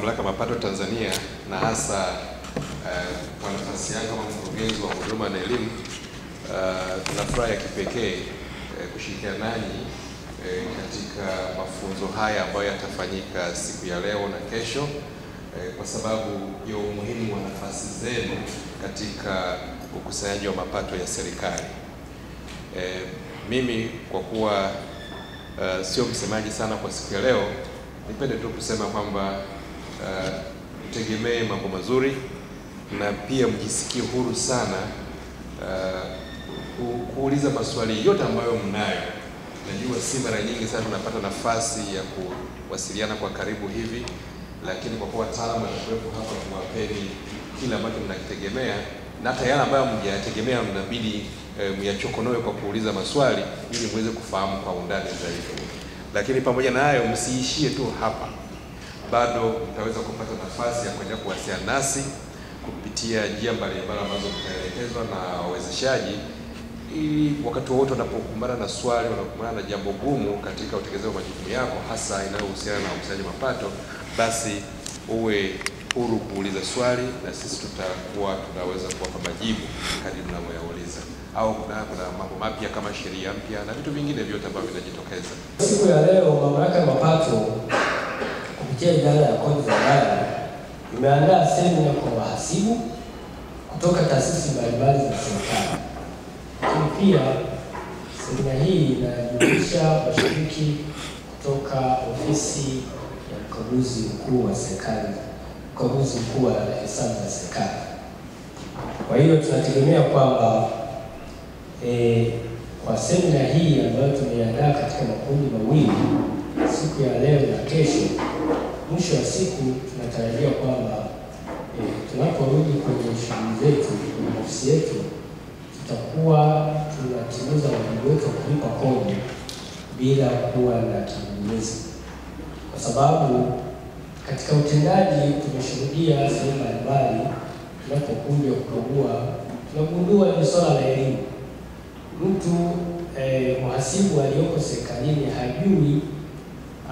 Mamlaka ya Mapato Tanzania na hasa kwa nafasi yangu kama mkurugenzi wa huduma na elimu, tuna furaha ya kipekee kushirikiana nanyi katika mafunzo haya ambayo yatafanyika siku ya leo na kesho, kwa sababu ya umuhimu wa nafasi zenu katika ukusanyaji wa mapato ya serikali. Mimi kwa kuwa sio msemaji sana kwa siku ya leo, nipende tu kusema kwamba mtegemee mambo mazuri na pia mjisikie huru sana kuuliza maswali yote ambayo mnayo. Najua si mara nyingi sana tunapata nafasi ya kuwasiliana kwa karibu hivi, lakini kwa kuwa wataalamu watakuwepo hapa, tuwapeni kila ambacho mnakitegemea, na hata yale ambayo mjayategemea mnabidi myachokonoe kwa kuuliza maswali ili muweze kufahamu kwa undani zaidi. Lakini pamoja na hayo, msiishie tu hapa, bado mtaweza kupata nafasi ya kwenda kuwasiliana nasi kupitia njia mbalimbali ambazo mtaelekezwa na wawezeshaji, ili wakati wote unapokumbana na swali, unapokumbana na jambo gumu katika utekelezaji wa majukumu yako, hasa inayohusiana na ukusanyaji mapato, basi uwe huru kuuliza swali na sisi tutakuwa tunaweza kuwapa majibu kadri mnavyoyauliza, au kuna mambo mapya kama sheria mpya na vitu vingine vyote ambavyo vinajitokeza. Siku ya leo Mamlaka ya Mapato kupitia Idara ya Kodi za Ndani imeandaa semina kwa wahasibu kutoka taasisi mbalimbali za serikali. Lakini pia semina hii inajumuisha washiriki kutoka ofisi ya mkaguzi mkuu wa serikali, mkaguzi mkuu wa hesabu za serikali. Kwa hiyo tunategemea kwamba kwa semina hii ambayo tumeiandaa katika makundi mawili siku ya leo na kesho, mwisho wa siku tunatarajia kwamba tunaporudi kwenye shughuli zetu kwenye ofisi yetu, tutakuwa tunatimiza wajibu wetu wa kulipa kodi bila kuwa na kigugumizi, kwa sababu katika utendaji tumeshuhudia sehemu mbalimbali tunapokuja kukagua, tunagundua ni swala la elimu. Mtu mhasibu aliyoko serikalini hajui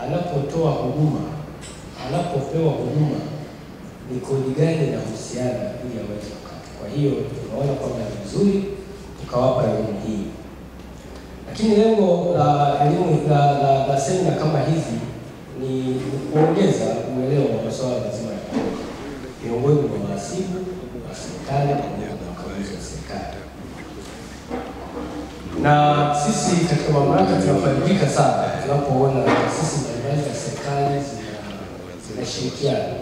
anapotoa huduma, anapopewa huduma ni kodi gani inahusiana ili aweze kukata. Kwa hiyo tunaona kwamba ni vizuri tukawapa elimu hii. Lakini lengo la elimu la semina kama hizi ni kuongeza uelewa wa masuala mazima ya kodi miongoni mwa wahasibu wa serikali pamoja na wakaguzi wa serikali. Na sisi katika mamlaka tunafaidika sana tunapoona taasisi mbalimbali za serikali zinashirikiana.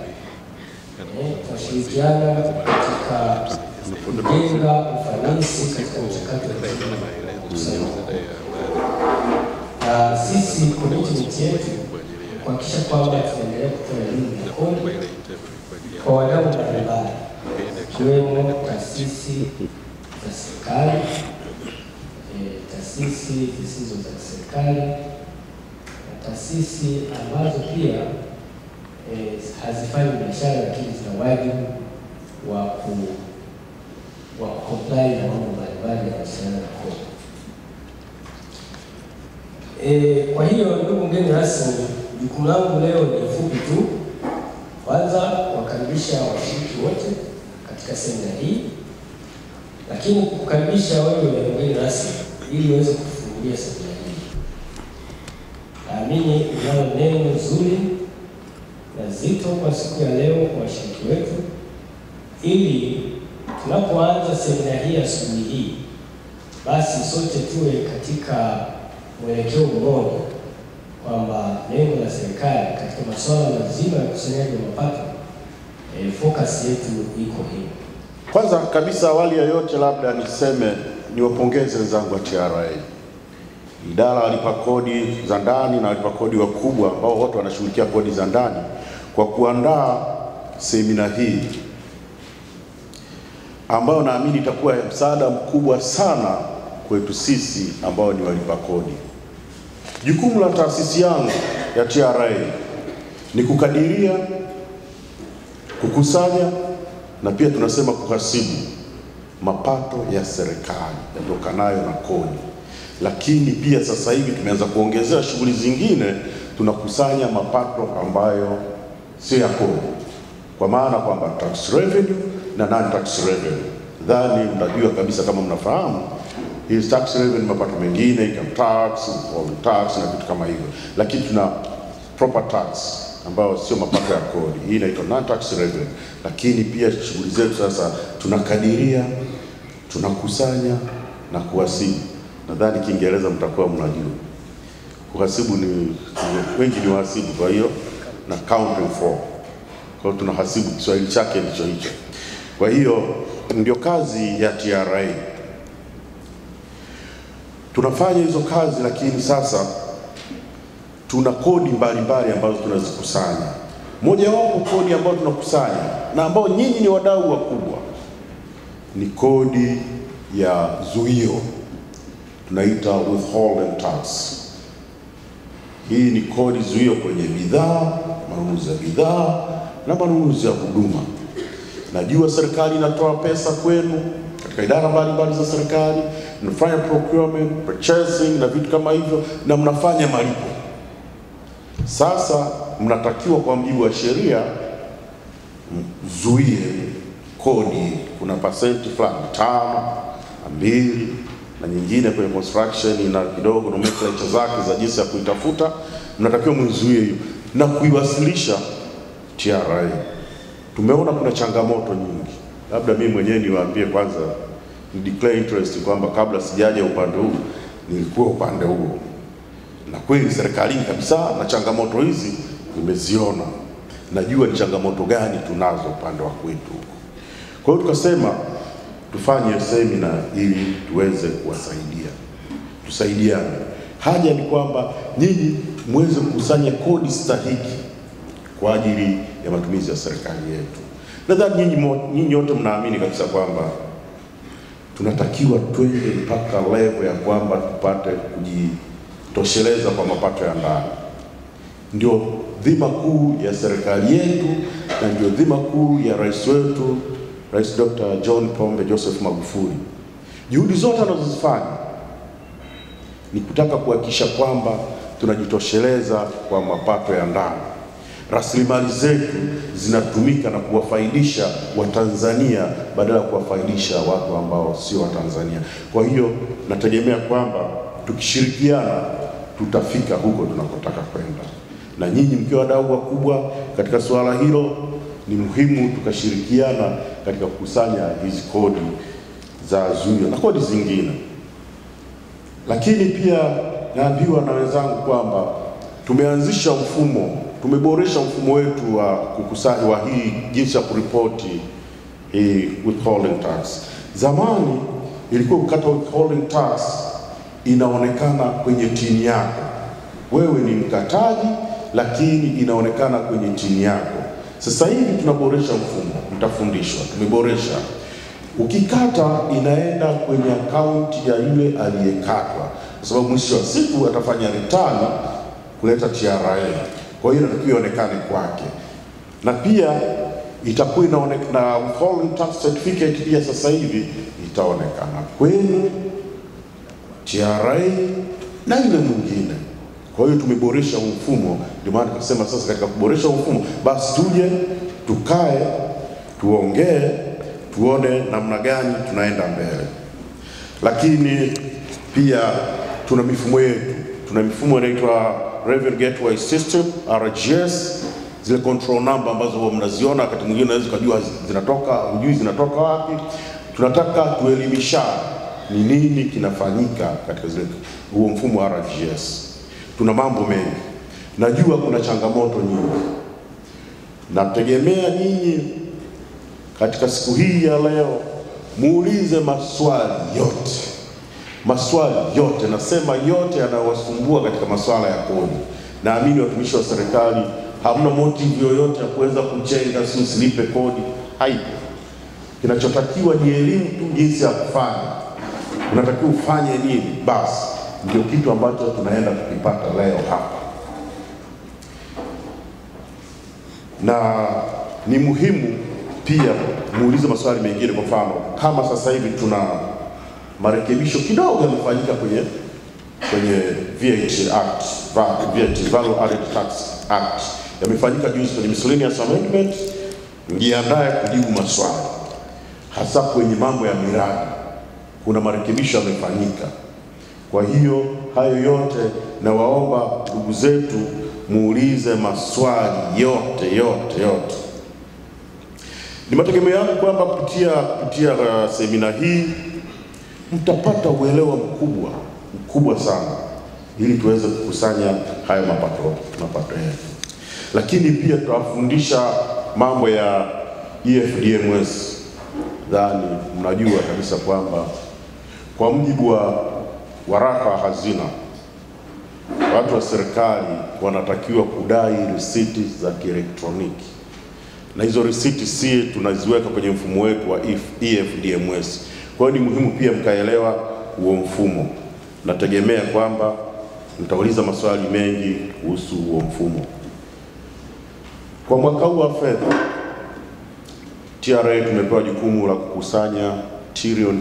Tunashirikiana katika kujenga ufanisi katika mchakato wa ukusanyaji. Na sisi commitment yetu kuhakikisha kwamba tunaendelea kutoa elimu ya kodi kwa wadau mbalimbali, ikiwemo taasisi za serikali, taasisi zisizo za serikali na taasisi ambazo pia hazifanyi biashara lakini zina wajibu wa comply na mambo mbalimbali yanayohusiana na kodi. Kwa hiyo ndugu mgeni rasmi, jukumu langu leo ni fupi tu. Kwanza kuwakaribisha washiriki wote katika semina hii, lakini kukukaribisha wewe mgeni rasmi ili uweze kufungulia semina hii. Naamini unalo neno zuri na zito kwa siku ya leo kwa washiriki wetu, ili tunapoanza semina hii asubuhi hii, basi sote tuwe katika mwelekeo mmoja kwamba lengo la serikali katika masuala mazima ya ukusanyaji wa mapato, focus yetu iko hiyo. Kwanza kabisa, awali ya yote, labda niseme niwapongeze wenzangu wa TRA, idara walipa kodi za ndani na walipa kodi wakubwa ambao wote wanashughulikia kodi za ndani kwa kuandaa semina hii ambayo naamini itakuwa msaada mkubwa sana kwetu sisi ambao ni walipa kodi. Jukumu la taasisi yangu ya TRA ni kukadiria, kukusanya na pia tunasema kuhasibu mapato ya serikali yatokanayo na kodi. Lakini pia sasa hivi tumeanza kuongezea shughuli zingine, tunakusanya mapato ambayo sio ya kodi. kwa maana kwamba tax revenue na non-tax revenue. Dhani mnajua kabisa, kama mnafahamu, hii tax revenue mapato mengine, income tax, withholding tax na vitu kama hivyo, lakini tuna proper tax ambayo sio mapato ya kodi. Hii inaitwa non-tax revenue. Lakini pia shughuli zetu sasa tunakadiria, tunakusanya na kuhasibu. Nadhani Kiingereza mtakuwa mnajua. Kuhasibu ni wengi ni wahasibu, kwa hiyo na counting for. Kwa hiyo tunahasibu, Kiswahili chake ndicho hicho. Kwa hiyo ndio kazi ya TRA. Tunafanya hizo kazi, lakini sasa tuna kodi mbalimbali ambazo tunazikusanya. Moja wapo kodi ambayo tunakusanya na ambao nyinyi ni wadau wakubwa ni kodi ya zuio, tunaita withholding tax. Hii ni kodi zuio kwenye bidhaa, manunuzi ya bidhaa na manunuzi ya huduma. Najua serikali inatoa pesa kwenu katika idara mbalimbali za serikali, mnafanya procurement, purchasing na vitu kama hivyo, na mnafanya malipo. Sasa mnatakiwa kwa mujibu wa sheria zuie kodi. Kuna pasenti fulani 5, 2 na nyingine kwenye construction ina kidogo nomenclature zake za jinsi ya kuitafuta. Mnatakiwa mzuie hiyo na kuiwasilisha TRA. Tumeona kuna changamoto nyingi. Labda mimi mwenyewe niwaambie kwanza, ni declare interest kwamba kabla sijaja upande huu nilikuwa upande huo, na kweli serikalini kabisa, na changamoto hizi nimeziona, najua ni changamoto gani tunazo upande wa kwetu. Kwa hiyo tukasema tufanye semina ili tuweze kuwasaidia, tusaidiane. Haja ni kwamba nyinyi muweze kukusanya kodi stahiki kwa ajili ya matumizi ya serikali yetu. Nadhani nyinyi wote mnaamini kabisa kwamba tunatakiwa twende mpaka level ya kwamba tupate kujitosheleza kwa mapato ya ndani. Ndio dhima kuu ya serikali yetu na ndio dhima kuu ya rais wetu, Rais Dr. John Pombe Joseph Magufuli. Juhudi zote anazozifanya ni kutaka kuhakikisha kwamba tunajitosheleza kwa mapato ya ndani. Rasilimali zetu zinatumika na kuwafaidisha Watanzania badala ya kuwafaidisha watu ambao sio Watanzania. Kwa hiyo nategemea kwamba tukishirikiana tutafika huko tunakotaka kwenda. Na nyinyi mkiwa wadau wakubwa katika suala hilo, ni muhimu tukashirikiana katika kukusanya hizi kodi za zuio na kodi zingine. Lakini pia naambiwa na wenzangu kwamba tumeanzisha mfumo, tumeboresha mfumo wetu wa kukusanya wa hii jinsi ya kuripoti withholding tax. Zamani ilikuwa ukata withholding tax inaonekana kwenye tini yako. Wewe ni mkataji, lakini inaonekana kwenye tini yako. Sasa hivi tunaboresha mfumo, mtafundishwa, tumeboresha. Ukikata inaenda kwenye akaunti ya yule aliyekatwa, kwa sababu mwisho wa siku atafanya return kuleta TRA. Kwa hiyo inatakiwa ionekane kwake. Na pia itakuwa inaonekana withholding tax certificate pia sasa hivi itaonekana kwenu, TRA na yule mwingine. Kwa hiyo tumeboresha mfumo. Ndio maana tukasema sasa katika kuboresha mfumo basi tuje tukae tuongee tuone namna gani tunaenda mbele. Lakini pia tuna mifumo yetu. Tuna mifumo inaitwa Revenue Gateway System RGS, zile control number ambazo mnaziona wakati mwingine unaweza kujua zinatoka, hujui zinatoka wapi. Tunataka tuelimishane ni nini kinafanyika katika zile huo mfumo wa RGS. Tuna mambo mengi. Najua kuna changamoto nyingi. Nategemea nyinyi katika siku hii ya leo muulize maswali yote. Maswali yote, nasema yote yanayowasumbua katika masuala ya kodi. Naamini watumishi wa serikali hamna motive yoyote ya kuweza kuchenga si usilipe kodi, haipo. Kinachotakiwa ni elimu tu jinsi ya kufanya. Unatakiwa ufanye nini? Basi ndio kitu ambacho tunaenda kukipata leo hapa. Na ni muhimu pia muulize maswali mengine. Kwa mfano, kama sasa hivi tuna marekebisho kidogo yamefanyika kwenye VAT Act, VAT Value Added Tax Act, yamefanyika juzi kwenye miscellaneous amendment mjiandae kujibu maswali, hasa kwenye mambo ya miradi. Kuna marekebisho yamefanyika. Kwa hiyo hayo yote, na waomba ndugu zetu muulize maswali yote. Ni mategemeo yangu kwamba kupitia semina hii mtapata uelewa mkubwa sana, ili tuweze kukusanya haya mapato yetu. Lakini pia tutawafundisha mambo ya EFDMS. Dhani mnajua kabisa kwamba kwa mujibu wa waraka wa hazina, watu wa serikali wanatakiwa kudai risiti za kielektroniki, na hizo risiti si tunaziweka kwenye mfumo wetu wa EFDMS. Kwa hiyo ni muhimu pia mkaelewa huo mfumo. Nategemea kwamba mtauliza maswali mengi kuhusu huo mfumo. Kwa mwaka huu wa fedha, TRA tumepewa jukumu la kukusanya trilioni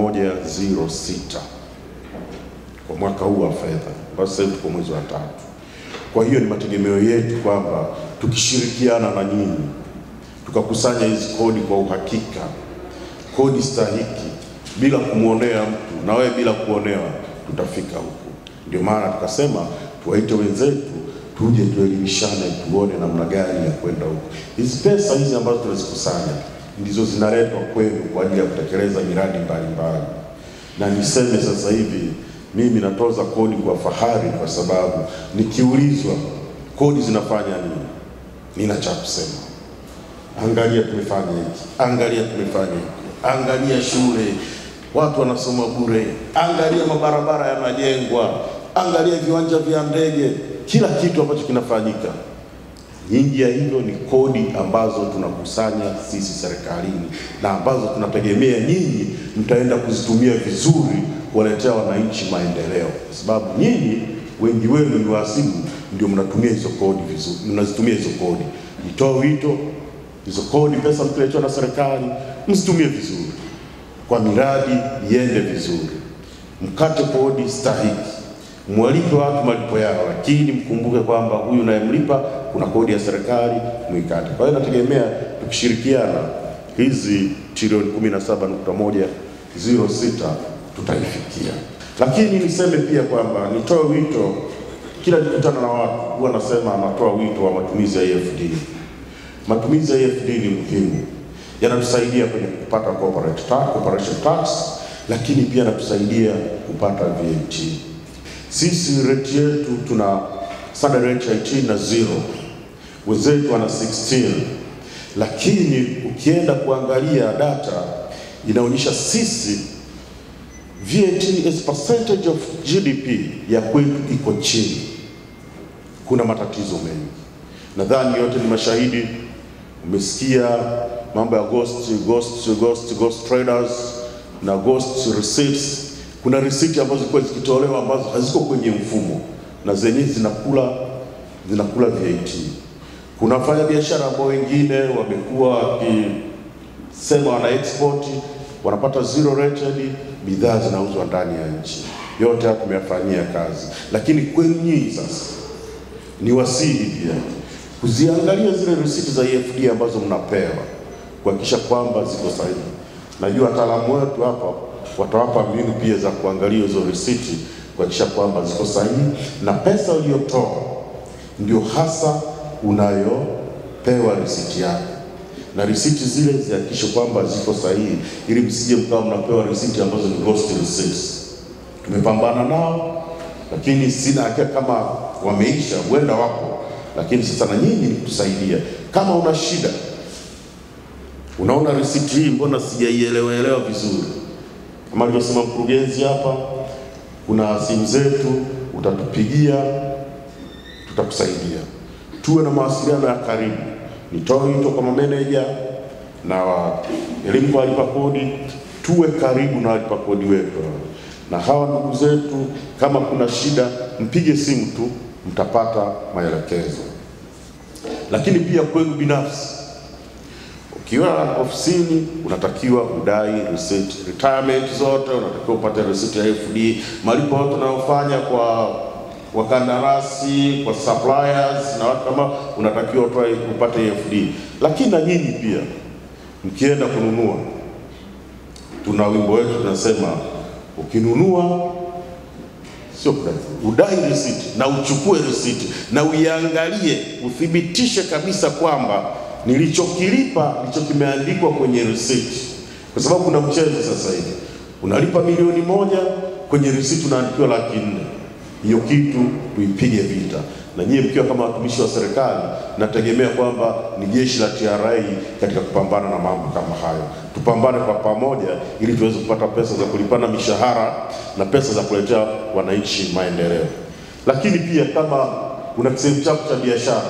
17.106 kwa mwaka huu wa fedha, basi sasa tuko mwezi wa 3. Kwa hiyo ni mategemeo yetu kwamba tukishirikiana na nyinyi tukakusanya hizi kodi kwa uhakika, kodi stahiki, bila kumuonea mtu, na wewe bila kuonewa, tutafika huko. Ndio maana tukasema tuwaite wenzetu tuje tuelimishane, tuone namna gani ya kwenda huko. Hizi pesa hizi ambazo tunazikusanya ndizo zinaletwa kwenu kwa ajili ya kutekeleza miradi mbalimbali. Na niseme sasa hivi mimi natoza kodi kwa fahari, kwa sababu nikiulizwa kodi zinafanya nini, nina cha kusema. Angalia tumefanya hiki, angalia tumefanya hiki, angalia shule watu wanasoma bure, angalia mabarabara yanajengwa, angalia viwanja vya ndege, kila kitu ambacho kinafanyika. Nyingi ya hilo ni kodi ambazo tunakusanya sisi serikalini, na ambazo tunategemea nyinyi mtaenda kuzitumia vizuri kuwaletea wananchi maendeleo, kwa sababu nyinyi wengi wenu ni wahasibu, ndio mnatumia hizo kodi vizuri, mnazitumia hizo kodi. Nitoa wito, hizo kodi, pesa mkiletewa na serikali, msitumie vizuri kwa miradi iende vizuri. Mkate kodi stahiki, mwalipe watu malipo yao, lakini mkumbuke kwamba huyu unayemlipa kuna kodi ya serikali, muikate. Kwa hiyo nategemea tukishirikiana hizi trilioni 17.106 tutaifikia. Lakini niseme pia kwamba nitoe wito, kila nikutana na watu huwa nasema natoa wito wa matumizi ya EFD. Matumizi ya EFD ni muhimu, yanatusaidia kwenye kupata corporation tax, lakini pia yanatusaidia kupata VAT. Sisi rate yetu tuna standard rate ya 18 na 0, wenzetu wana 16, lakini ukienda kuangalia data inaonyesha sisi VAT as percentage of GDP ya kwetu iko chini. Kuna matatizo mengi, nadhani yote ni mashahidi. Umesikia mambo ya ghost traders na ghost receipts. Kuna receipt ambazo zilikuwa zikitolewa ambazo haziko kwenye mfumo, na zenyewe zinakula VAT. Kuna wafanya biashara ambao wengine wamekuwa wakisema wana export, wanapata zero rated, bidhaa zinauzwa ndani ya nchi. Yote haya tumeyafanyia kazi, lakini kwenu nyinyi sasa ni wasihi pia kuziangalia zile receipt za EFD ambazo mnapewa, kuhakikisha kwamba ziko sahihi. Najua wataalamu wetu hapa watawapa mbinu pia za kuangalia hizo receipt, kuhakikisha kwamba ziko sahihi, na pesa uliyotoa ndio hasa unayopewa receipt yako, na receipt zile zihakikishe kwamba ziko sahihi, ili msije mkawa mnapewa receipt ambazo ni ghost receipts. Tumepambana nao, lakini sina hakika kama wameisha, huenda wapo, lakini sasa na nyinyi ni kutusaidia. Kama una shida, unaona receipt hii mbona sijaielewa vizuri, kama alivyosema mkurugenzi hapa, kuna simu zetu, utatupigia, tutakusaidia. Tuwe na mawasiliano ya karibu. Nitoe wito kama manager na elimu kwa walipa kodi, tuwe karibu na walipa kodi wetu. Na hawa ndugu zetu, kama kuna shida, mpige simu tu, mtapata maelekezo. Lakini pia kwenu binafsi, ukiwa ofisini unatakiwa udai receipt, retirement zote unatakiwa upate receipt ya FD, malipo yote unayofanya kwa wakandarasi, kwa suppliers na watu kama unatakiwa upate EFD. Lakini na nyinyi pia mkienda kununua, tuna wimbo wetu tunasema ukinunua sio udai receipt, na uchukue receipt na uiangalie, uthibitishe kabisa kwamba nilichokilipa ndicho kimeandikwa kwenye receipt. Kwa sababu kuna mchezo sasa hivi, unalipa milioni 1, kwenye receipt unaandikiwa 400,000. Hiyo kitu tuipige vita. Na nyie mkiwa kama watumishi wa serikali, nategemea kwamba ni jeshi la TRA katika kupambana na mambo kama hayo. Tupambane kwa pamoja ili tuweze kupata pesa za kulipana mishahara na pesa za kuletea wananchi maendeleo. Lakini pia kama una kisehemu chako cha biashara,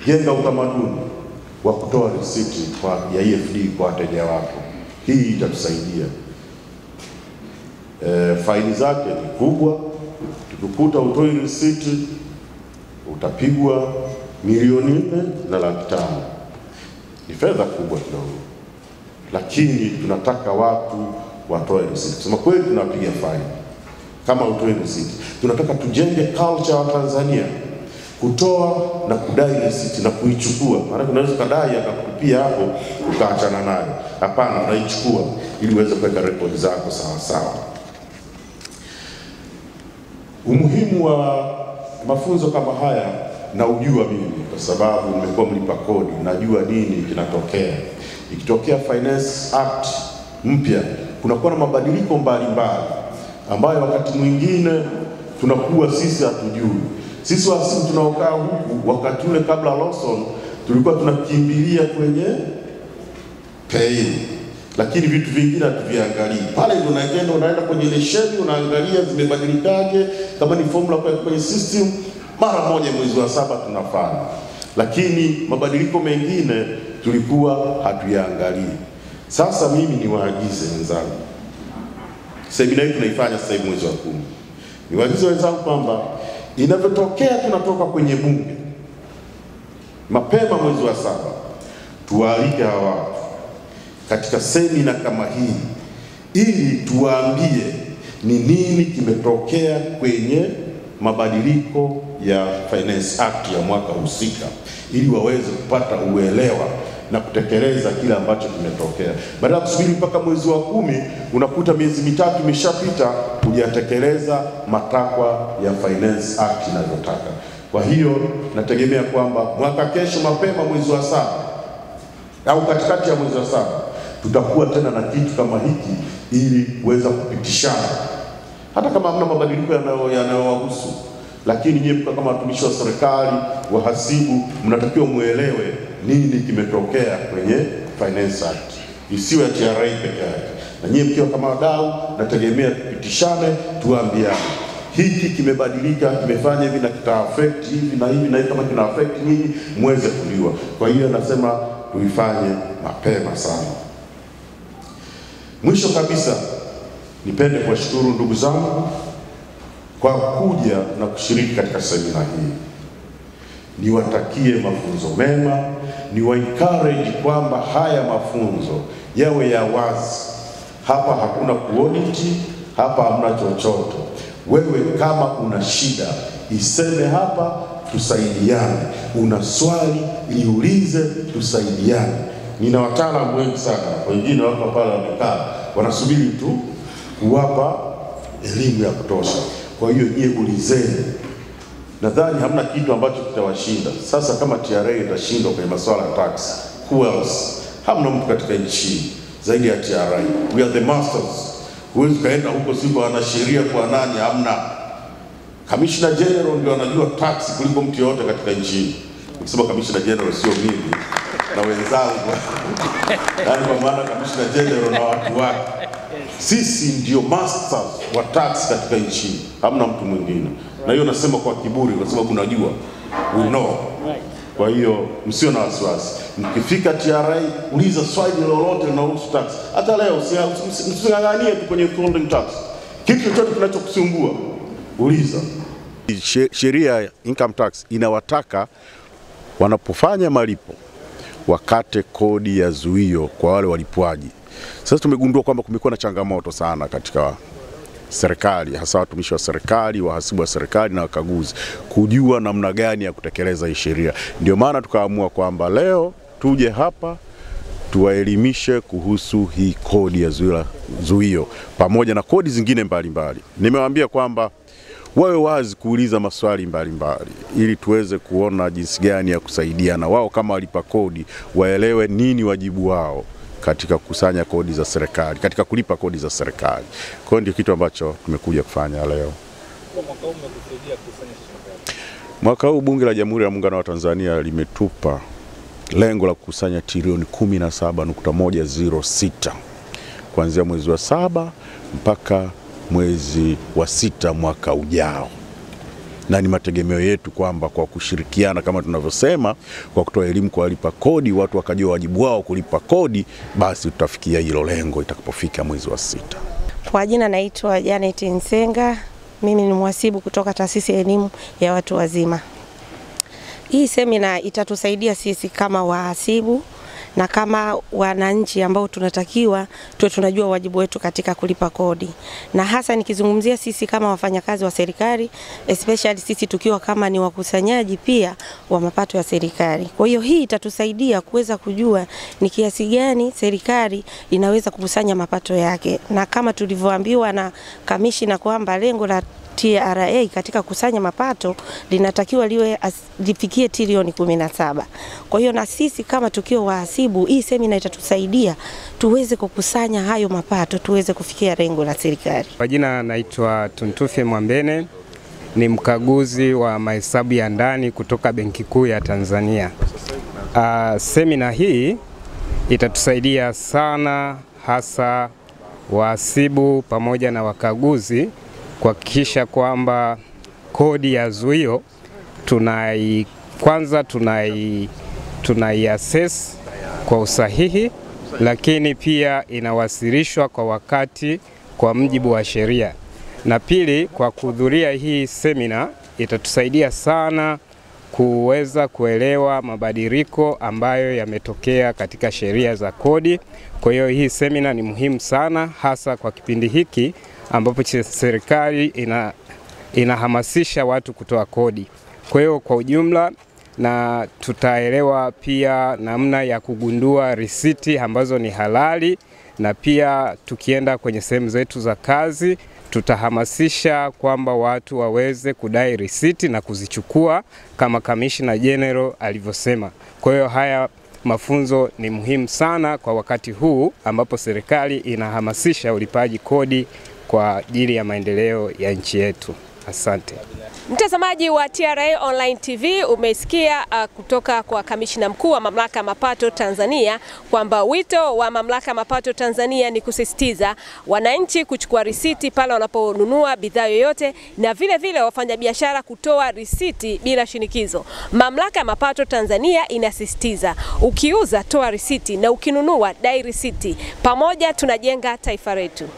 jenga utamaduni wa kutoa risiti ya EFD kwa wateja wako. Hii itatusaidia. Faini zake ni kubwa. Tukikuta utoi risiti utapigwa milioni 4 na 500,000. Ni fedha kubwa kidogo, lakini tunataka watu watoe risiti. Kusema kweli tunapiga faini kama utoi risiti. Tunataka tujenge culture wa Tanzania kutoa na kudai risiti na kuichukua. Maana unaweza kudai akakupia hapo ukaachana nayo. Hapana, unaichukua ili uweze kuweka rekodi zako sawa sawa. Umuhimu wa mafunzo kama haya na ujua mimi, kwa sababu nimekuwa mlipa kodi, najua nini kinatokea. Ikitokea Finance Act mpya, kunakuwa na mabadiliko mbalimbali ambayo wakati mwingine tunakuwa sisi hatujui. Sisi wasimu tunaokaa huku, wakati ule kabla Lawson tulikuwa tunakimbilia kwenye pay, lakini vitu vingine hatuviangalii. Pale ndio unaenda kwenye leseni, unaangalia zimebadilikaje, kama ni formula kwenye system, mara moja mwezi wa 7 tunafanya. Lakini mabadiliko mengine tulikuwa hatuyaangalii. Sasa mimi niwaagize wenzangu, semina hii tunaifanya sasa hivi mwezi wa 10. Niwaagize wenzangu kwamba inavyotokea tunatoka kwenye bunge mapema mwezi wa 7, tuwaalike hawa watu katika semina kama hii ili tuwaambie ni nini kimetokea kwenye mabadiliko ya Finance Act ya mwaka husika, ili waweze kupata uelewa na kutekeleza kile ambacho kimetokea. Baada ya kusubiri mpaka mwezi wa 10, unakuta miezi 3 imeshapita hujatekeleza matakwa ya Finance Act inavyotaka. Kwa hiyo nategemea kwamba mwaka kesho mapema mwezi wa 7 au katikati ya mwezi wa 7 tutakuwa tena na kitu kama hiki ili kuweza kupitishana, hata kama hamna mabadiliko yanayowahusu. Lakini nyinyi kama watumishi wa serikali, wahasibu, mnatakiwa muelewe nini kimetokea kwenye Finance Act, isiwe ya TRA peke yake. Na nyinyi mkiwa kama wadau, nategemea tupitishane, tuambiane hiki kimebadilika, kimefanya hivi na kita affect hivi na hivi, na kama kina affect nyinyi muweze kujua. Kwa hiyo nasema tuifanye mapema sana. Mwisho kabisa, nipende kuwashukuru ndugu zangu kwa kuja na kushiriki katika semina hii. Niwatakie mafunzo mema, niwa-encourage kwamba haya mafunzo yawe ya wazi. Hapa hakuna kuauditi, hapa hamna chochote. Wewe kama una shida, iseme hapa, tusaidiane. Una swali, niulize, tusaidiane. Nina wataalamu wengi sana, wengine wako pale wamekaa, wanasubiri tu kuwapa elimu ya kutosha. Kwa hiyo nyie ulizeni. Nadhani hamna kitu ambacho kitawashinda. Sasa kama TRA itashindwa kwenye masuala ya tax, who else? Hamna mtu katika nchi zaidi ya TRA. We are the masters. Huwezi kaenda huko siku ana sheria kwa nani, hamna. Commissioner General ndio anajua tax kuliko mtu yote katika nchi. Nikisema Commissioner General sio mimi na wenzangu. Yaani kwa maana Commissioner General na watu wake. Sisi ndio masters wa tax katika nchi. Hamna mtu mwingine. Na hiyo nasema kwa kiburi kwa sababu unajua. We know. Kwa hiyo msio na wasiwasi. Mkifika TRA uliza swali lolote linalohusu tax. Hata leo msinganganie tu kwenye withholding tax. Kitu chochote kinachokusumbua uliza. Sheria ya income tax inawataka wanapofanya malipo wakate kodi ya zuio kwa wale walipuaji. Sasa tumegundua kwamba kumekuwa na changamoto sana katika serikali, hasa watumishi wa serikali, wahasibu wa serikali na wakaguzi, kujua namna gani ya kutekeleza hii sheria. Ndio maana tukaamua kwamba leo tuje hapa tuwaelimishe kuhusu hii kodi ya zuio pamoja na kodi zingine mbalimbali. Nimewaambia kwamba wawe wazi kuuliza maswali mbalimbali ili tuweze kuona jinsi gani ya kusaidiana. Wao kama walipa kodi waelewe nini wajibu wao katika kukusanya kodi za serikali, katika kulipa kodi za serikali. Kwa hiyo ndio kitu ambacho tumekuja kufanya leo. Mwaka huu Bunge la Jamhuri ya Muungano wa Tanzania limetupa lengo la kukusanya trilioni 17.106 kuanzia mwezi wa 7 mpaka mwezi wa 6 mwaka ujao. Na ni mategemeo yetu kwamba kwa kushirikiana kama tunavyosema, kwa kutoa elimu kwa walipa kodi, watu wakajua wajibu wao kulipa kodi, basi tutafikia hilo lengo itakapofika mwezi wa 6. Kwa jina naitwa Janet Nsenga, mimi ni mhasibu kutoka Taasisi ya Elimu ya Watu Wazima. Hii semina itatusaidia sisi kama wahasibu na kama wananchi ambao tunatakiwa tuwe tunajua wajibu wetu katika kulipa kodi. Na hasa nikizungumzia sisi kama wafanyakazi wa serikali, especially sisi tukiwa kama ni wakusanyaji pia wa mapato ya serikali. Kwa hiyo hii itatusaidia kuweza kujua ni kiasi gani serikali inaweza kukusanya mapato yake. Na kama tulivyoambiwa na kamishna kwamba lengo la TRA katika kusanya mapato linatakiwa lifikie trilioni 17. Kwa hiyo na sisi kama tukiwa wahasibu, hii semina itatusaidia tuweze kukusanya hayo mapato, tuweze kufikia lengo la serikali. Kwa jina naitwa Tuntufe Mwambene, ni mkaguzi wa mahesabu ya ndani kutoka Benki Kuu ya Tanzania. Semina hii itatusaidia sana, hasa wahasibu pamoja na wakaguzi, kuhakikisha kwamba kodi ya zuio tunai-assess kwa usahihi, lakini pia inawasilishwa kwa wakati kwa mujibu wa sheria. Na pili, kwa kuhudhuria hii semina itatusaidia sana kuweza kuelewa mabadiliko ambayo yametokea katika sheria za kodi. Kwa hiyo hii semina ni muhimu sana, hasa kwa kipindi hiki ambapo serikali inahamasisha watu kutoa kodi. Kwa hiyo kwa ujumla, na tutaelewa pia namna ya kugundua risiti ambazo ni halali, na pia tukienda kwenye sehemu zetu za kazi tutahamasisha kwamba watu waweze kudai risiti na kuzichukua kama Kamishna General alivyosema. Kwa hiyo haya mafunzo ni muhimu sana kwa wakati huu ambapo serikali inahamasisha ulipaji kodi kwa ajili ya maendeleo ya nchi yetu. Asante. Mtazamaji wa TRA Online TV, umesikia kutoka kwa Kamishna Mkuu wa Mamlaka ya Mapato Tanzania kwamba wito wa Mamlaka ya Mapato Tanzania ni kusisitiza wananchi kuchukua risiti pale wanaponunua bidhaa yoyote, na vile vile wafanyabiashara kutoa risiti bila shinikizo. Mamlaka ya Mapato Tanzania inasisitiza ukiuza toa risiti na ukinunua dai risiti. Pamoja tunajenga taifa letu.